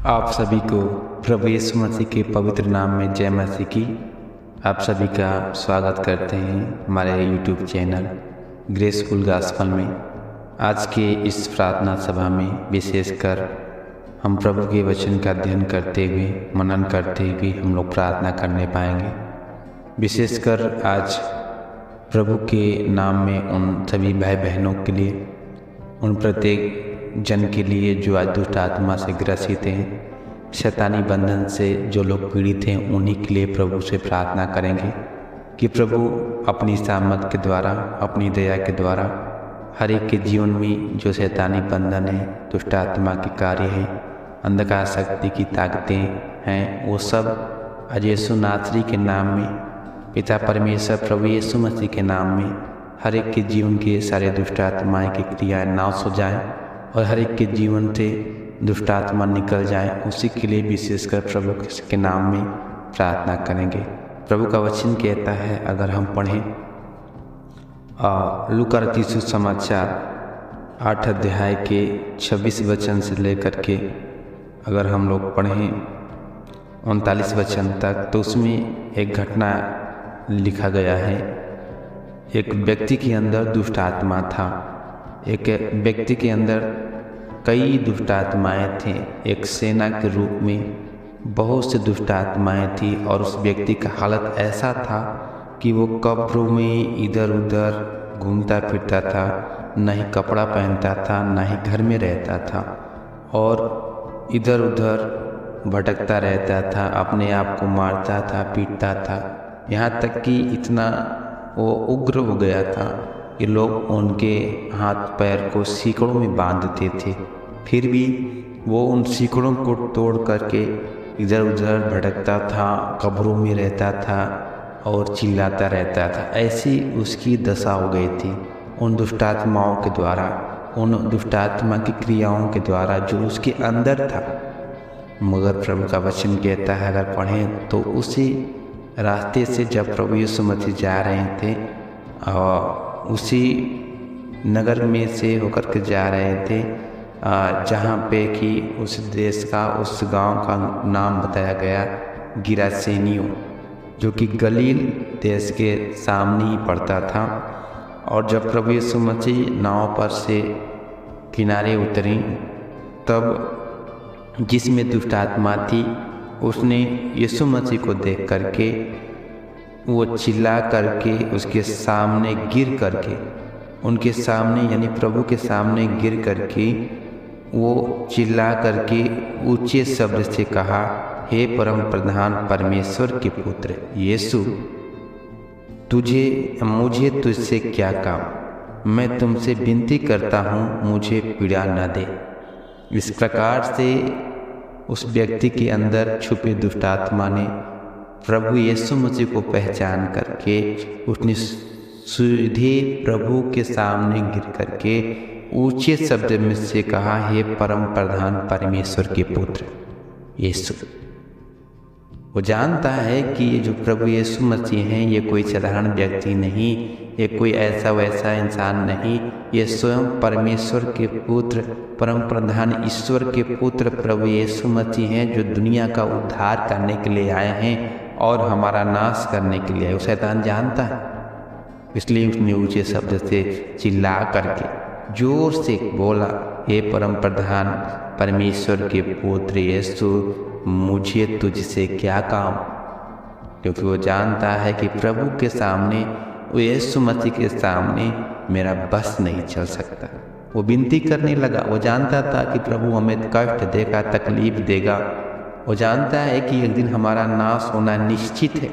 आप सभी को प्रभु यीशु मसीह के पवित्र नाम में जय मसीह की। आप सभी का स्वागत करते हैं हमारे YouTube चैनल ग्रेसफुल गॉस्पेल में। आज के इस प्रार्थना सभा में विशेषकर हम प्रभु के वचन का अध्ययन करते हुए मनन करते हुए हम लोग प्रार्थना करने पाएंगे। विशेषकर आज प्रभु के नाम में उन सभी भाई बहनों के लिए, उन प्रत्येक जन के लिए जो आज दुष्ट आत्मा से ग्रसित हैं, शैतानी बंधन से जो लोग पीड़ित हैं, उन्हीं के लिए प्रभु से प्रार्थना करेंगे कि प्रभु अपनी सामर्थ के द्वारा, अपनी दया के द्वारा हर एक के जीवन में जो शैतानी बंधन है, दुष्ट आत्मा के कार्य है, अंधकार शक्ति की ताकतें हैं, वो सब आज यीशु नासरी के नाम में, पिता परमेश्वर प्रभु यीशु मसीह के नाम में हर एक के जीवन के सारे दुष्ट आत्माएँ की क्रियाएँ नाश हो जाएँ और हर एक के जीवन से दुष्ट आत्मा निकल जाए। उसी के लिए विशेषकर प्रभु के नाम में प्रार्थना करेंगे। प्रभु का वचन कहता है, अगर हम पढ़ें लूका रचित सुसमाचार 8 अध्याय के 26 वचन से लेकर के अगर हम लोग पढ़ें 39 वचन तक, तो उसमें एक घटना लिखा गया है। एक व्यक्ति के अंदर दुष्ट आत्मा था। एक व्यक्ति के अंदर कई दुष्ट आत्माएँ थीं। एक सेना के रूप में बहुत से दुष्ट आत्माएँ थीं और उस व्यक्ति का हालत ऐसा था कि वो कब्रों में इधर उधर घूमता फिरता था, न ही कपड़ा पहनता था, न ही घर में रहता था और इधर उधर भटकता रहता था, अपने आप को मारता था, पीटता था, यहाँ तक कि इतना वो उग्र हो गया था कि लोग उनके हाथ पैर को सीकड़ों में बांधते थे, फिर भी वो उन सीकड़ों को तोड़ करके इधर उधर भटकता था, कब्रों में रहता था और चिल्लाता रहता था। ऐसी उसकी दशा हो गई थी उन दुष्टात्माओं के द्वारा, उन दुष्टात्मा की क्रियाओं के द्वारा जो उसके अंदर था। मगर प्रभु का वचन कहता है, अगर पढ़ें तो उसी रास्ते से जब प्रभु यीशु मसीह जा रहे थे और उसी नगर में से होकर के जा रहे थे जहाँ पे कि उस देश का, उस गांव का नाम बताया गया गिरासेनियों, जो कि गलील देश के सामने ही पड़ता था। और जब प्रभु यीशु मसीह नाव पर से किनारे उतरी, तब जिसमें दुष्ट आत्मा थी उसने यीशु मसीह को देख करके वो चिल्ला करके उसके सामने गिर करके, उनके सामने यानी प्रभु के सामने गिर करके वो चिल्ला करके ऊंचे शब्द से कहा, हे परम प्रधान परमेश्वर के पुत्र यीशु, मुझे तुझसे क्या काम, मैं तुमसे विनती करता हूँ, मुझे पीड़ा न दे। इस प्रकार से उस व्यक्ति के अंदर छुपे दुष्ट आत्मा ने प्रभु यीशु मसीह को पहचान करके उसने सीधे प्रभु के सामने गिर करके ऊंचे शब्द में से कहा, हे परम प्रधान परमेश्वर के पुत्र यीशु। वो जानता है कि ये जो प्रभु यीशु मसीह हैं, ये कोई साधारण व्यक्ति नहीं, ये कोई ऐसा वैसा इंसान नहीं, ये स्वयं परमेश्वर के पुत्र, परम प्रधान ईश्वर के पुत्र प्रभु यीशु मसीह हैं, जो दुनिया का उद्धार करने के लिए आए हैं और हमारा नाश करने के लिए। वो शैतान जानता है, इसलिए उसने ऊंचे शब्द से चिल्ला करके जोर से बोला, हे परम प्रधान परमेश्वर के पुत्र यीशु, मुझे तुझसे क्या काम। क्योंकि वो जानता है कि प्रभु के सामने, वो यीशु मसीह के सामने मेरा बस नहीं चल सकता। वो विनती करने लगा। वो जानता था कि प्रभु हमें कष्ट देगा, तकलीफ देगा। वो जानता है कि एक दिन हमारा नाश होना निश्चित है,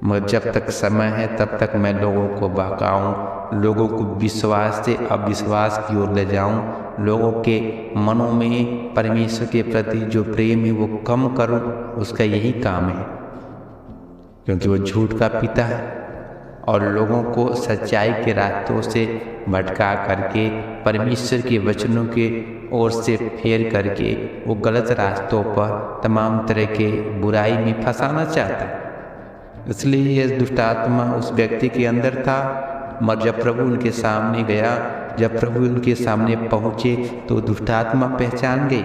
मगर जब तक समय है तब तक मैं लोगों को बहकाऊं, लोगों को विश्वास से अविश्वास की ओर ले जाऊं, लोगों के मनों में परमेश्वर के प्रति जो प्रेम है वो कम करूं, उसका यही काम है। क्योंकि वो झूठ का पिता है और लोगों को सच्चाई के रास्तों से भटका करके, परमेश्वर के वचनों के ओर से फेर करके वो गलत रास्तों पर तमाम तरह के बुराई में फंसाना चाहता है। इसलिए ये दुष्ट आत्मा उस व्यक्ति के अंदर था। मगर जब प्रभु उनके सामने गया, जब प्रभु उनके सामने पहुँचे, तो दुष्ट आत्मा पहचान गई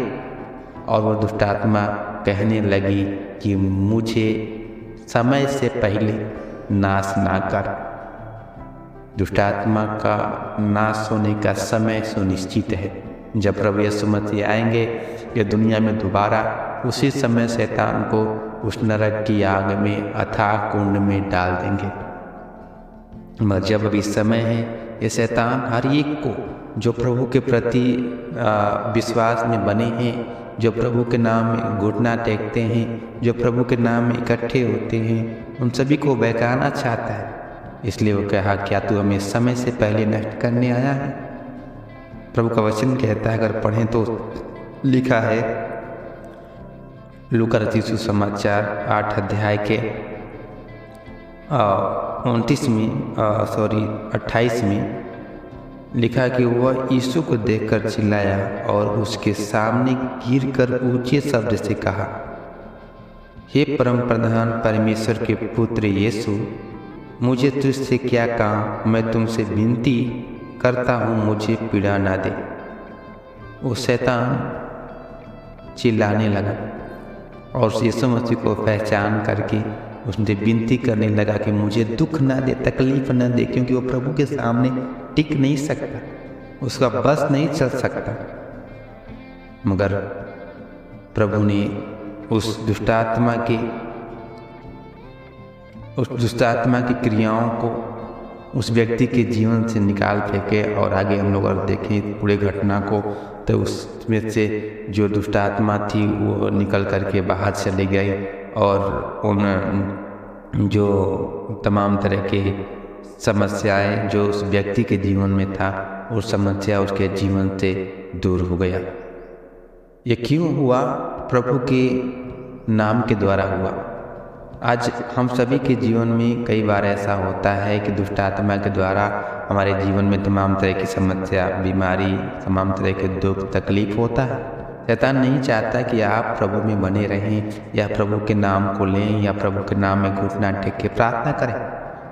और वो दुष्टात्मा कहने लगी कि मुझे समय से पहले नाश ना कर। दुष्टात्मा का नाश होने का समय सुनिश्चित है। जब प्रभु यीशु मसीह आएंगे ये दुनिया में दोबारा, उसी समय शैतान को उस नरक की आग में अथाह कुंड में डाल देंगे। मगर जब अभी समय है, ये शैतान हर एक को जो प्रभु के प्रति विश्वास में बने हैं, जो प्रभु के नाम में घुटना टेकते हैं, जो प्रभु के नाम में इकट्ठे होते हैं, उन सभी को बहकाना चाहता है। इसलिए वो कहा, क्या तू हमें समय से पहले नष्ट करने आया है? प्रभु का वचन कहता है, अगर पढ़ें तो लिखा है लूका रचित सुसमाचार 8 अध्याय के 28 में लिखा कि वह यीशु को देखकर चिल्लाया और उसके सामने गिरकर ऊंचे शब्द से कहा, हे परम प्रधान परमेश्वर के पुत्र यीशु, मुझे तुझसे क्या काम? मैं तुमसे विनती करता हूँ, मुझे पीड़ा ना दे। वो शैतान चिल्लाने लगा और यीशु मसीह को पहचान करके उसने विनती करने लगा कि मुझे दुख ना दे, तकलीफ ना दे, क्योंकि वो प्रभु के सामने टिक नहीं सकता, उसका बस नहीं चल सकता। मगर प्रभु ने उस दुष्टात्मा की क्रियाओं को उस व्यक्ति के जीवन से निकाल फेंके। और आगे हम लोग अगर देखें पूरे घटना को, तो उसमें से जो दुष्टात्मा थी वो निकल करके बाहर चले गए और उन जो तमाम तरह के समस्याएं जो उस व्यक्ति के जीवन में था, वो समस्या उसके जीवन से दूर हो गया। ये क्यों हुआ? प्रभु के नाम के द्वारा हुआ। आज हम सभी के जीवन में कई बार ऐसा होता है कि दुष्टात्मा के द्वारा हमारे जीवन में तमाम तरह की समस्या, बीमारी, तमाम तरह के दुख तकलीफ होता है। शैतान नहीं चाहता कि आप प्रभु में बने रहें या प्रभु के नाम को लें या प्रभु के नाम में घुटना टेक के प्रार्थना करें।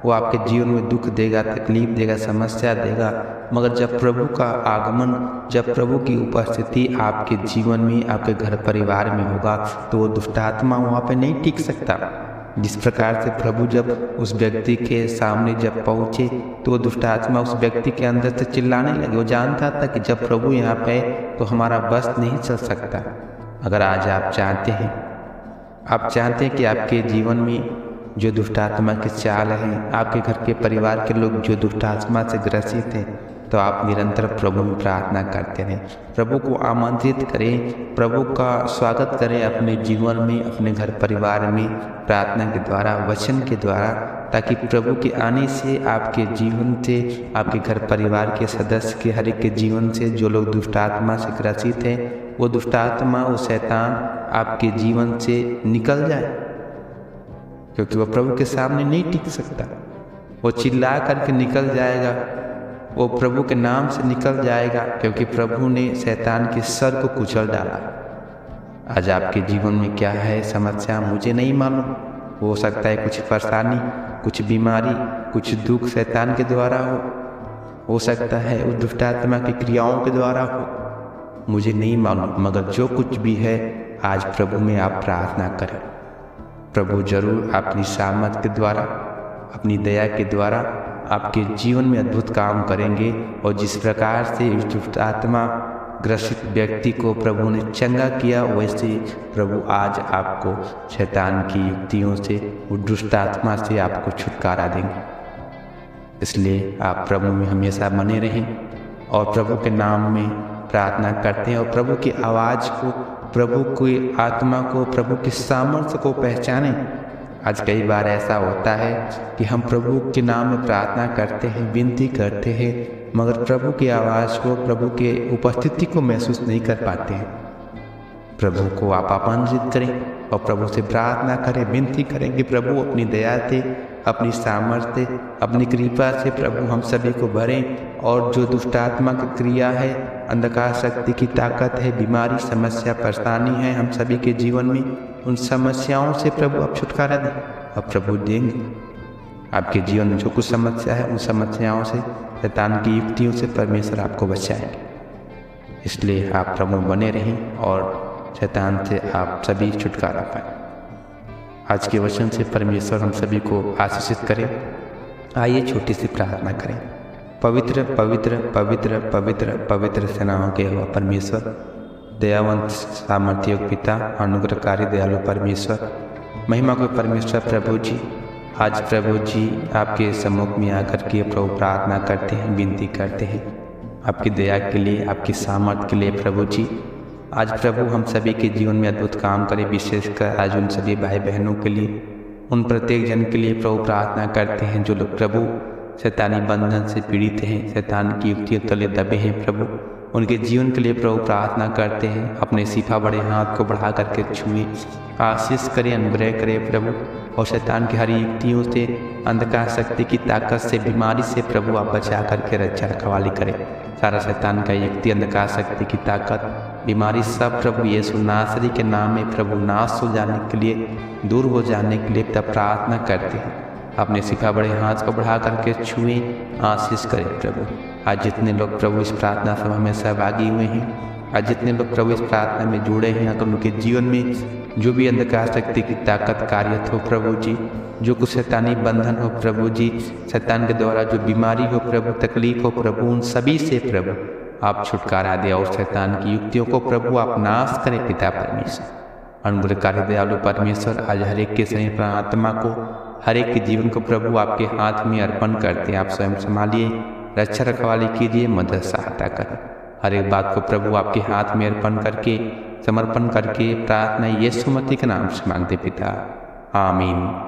वो आपके जीवन में दुख देगा, तकलीफ देगा, समस्या देगा। मगर जब प्रभु का आगमन, जब प्रभु की उपस्थिति आपके जीवन में, आपके घर परिवार में होगा, तो वो दुष्टात्मा वहाँ पे नहीं टिक सकता। जिस प्रकार से प्रभु जब उस व्यक्ति के सामने जब पहुँचे, तो वो दुष्टात्मा उस व्यक्ति के अंदर से चिल्लाने लगे। वो जानता था कि जब प्रभु यहाँ पे तो हमारा बस नहीं चल सकता। अगर आज आप चाहते हैं कि आपके जीवन में जो दुष्टात्मा के चाल हैं, आपके घर के परिवार के लोग जो दुष्टात्मा से ग्रसित हैं, तो आप निरंतर प्रभु में प्रार्थना करते रहें, प्रभु को आमंत्रित करें, प्रभु का स्वागत करें अपने जीवन में, अपने घर परिवार में, प्रार्थना के द्वारा, वचन के द्वारा, ताकि प्रभु के आने से आपके जीवन से, आपके घर परिवार के सदस्य के हर एक के जीवन से जो लोग दुष्टात्मा से ग्रसित हैं, वो दुष्टात्मा, वो शैतान आपके जीवन से निकल जाए, क्योंकि वो प्रभु के सामने नहीं टिक सकता। वो चिल्ला करके निकल जाएगा, वो प्रभु के नाम से निकल जाएगा, क्योंकि प्रभु ने शैतान के सर को कुचल डाला। आज आपके जीवन में क्या है समस्या, मुझे नहीं मालूम। हो सकता है कुछ परेशानी, कुछ बीमारी, कुछ दुख शैतान के द्वारा हो सकता है उस दुष्टात्मा की क्रियाओं के द्वारा हो, मुझे नहीं मालूम। मगर जो कुछ भी है, आज प्रभु में आप प्रार्थना करें। प्रभु जरूर अपनी सामर्थ के द्वारा, अपनी दया के द्वारा आपके जीवन में अद्भुत काम करेंगे। और जिस प्रकार से इस दुष्ट आत्मा ग्रसित व्यक्ति को प्रभु ने चंगा किया, वैसे प्रभु आज आपको शैतान की युक्तियों से, उस दुष्ट आत्मा से आपको छुटकारा देंगे। इसलिए आप प्रभु में हमेशा बने रहें और प्रभु के नाम में प्रार्थना करते हैं और प्रभु की आवाज़ को, प्रभु की आत्मा को, प्रभु की सामर्थ्य को पहचानें। आज कई बार ऐसा होता है कि हम प्रभु के नाम में प्रार्थना करते हैं, विनती करते हैं, मगर प्रभु की आवाज़ को, प्रभु के उपस्थिति को महसूस नहीं कर पाते हैं। प्रभु को आप आमंत्रित करें और प्रभु से प्रार्थना करें, विनती करें कि प्रभु अपनी दया से, अपनी सामर्थ्य, अपनी कृपा से प्रभु हम सभी को भरें। और जो दुष्टात्मा की क्रिया है, अंधकार शक्ति की ताकत है, बीमारी, समस्या, परेशानी है हम सभी के जीवन में, उन समस्याओं से प्रभु आप छुटकारा दें और प्रभु देंगे। आपके जीवन में जो कुछ समस्या है, उन समस्याओं से, शैतान की युक्तियों से परमेश्वर आपको बचाएंगे। इसलिए आप प्रभु बने रहें और शैतान से आप सभी छुटकारा पाएं। आज के वचन से परमेश्वर हम सभी को आशीषित करें। आइए छोटी सी प्रार्थना करें। पवित्र पवित्र पवित्र पवित्र पवित्र सेनाओं के यहोवा परमेश्वर, दयावंत सामर्थ्ययोग पिता, अनुग्रहकारी दयालु परमेश्वर, महिमा को परमेश्वर प्रभु जी, आज प्रभु जी आपके सम्मुख में आकर के प्रभु प्रार्थना करते हैं, विनती करते हैं आपकी दया के लिए, आपकी सामर्थ्य के लिए प्रभु जी। आज प्रभु हम सभी के जीवन में अद्भुत काम करें, विशेषकर आज उन सभी भाई बहनों के लिए, उन प्रत्येक जन के लिए प्रभु प्रार्थना करते हैं जो लोग प्रभु शैतानी बंधन से पीड़ित हैं, शैतान की युक्तियों तले दबे हैं प्रभु, उनके जीवन के लिए प्रभु प्रार्थना करते हैं। अपने सीफा बड़े हाथ को बढ़ा करके छुए, आशीष करें, अनुग्रह करें प्रभु, और शैतान की हर युक्तियों से, अंधकार शक्ति की ताकत से, बीमारी से प्रभु आप बचा करके रक्षा रखवाली करें। सारा शैतान का युक्ति, अंधकार शक्ति की ताकत, बीमारी सब प्रभु यीशु नासरी के नाम में प्रभु नाश हो जाने के लिए, दूर हो जाने के लिए तब प्रार्थना करते हैं। अपने सिखा बड़े हाथ को बढ़ा करके छुए, आशीष करें प्रभु। आज जितने लोग प्रभु इस प्रार्थना सभा में सहभागी हुए हैं, आज जितने लोग प्रभु इस प्रार्थना में जुड़े हैं, अगर उनके जीवन में जो भी अंधकार शक्ति की ताकत कार्यरत हो प्रभु जी, जो कुछ शैतानी बंधन हो प्रभु जी, शैतान के द्वारा जो बीमारी हो प्रभु, तकलीफ हो प्रभु, उन सभी से प्रभु आप छुटकारा दें और शैतान की युक्तियों को प्रभु आप नाश करें पिता परमेश्वर। अनुग्रहकारी दयालु परमेश्वर, आज हर एक के शरीर पर आत्मा को, हर एक के जीवन को प्रभु आपके हाथ में अर्पण करते हैं। आप स्वयं संभालिए, रक्षा रखवाली कीजिए, मदद सहायता करें। हर एक बात को प्रभु आपके हाथ में अर्पण करके, समर्पण करके प्रार्थना यीशु मसीह के नाम से मांगते पिता, आमीन।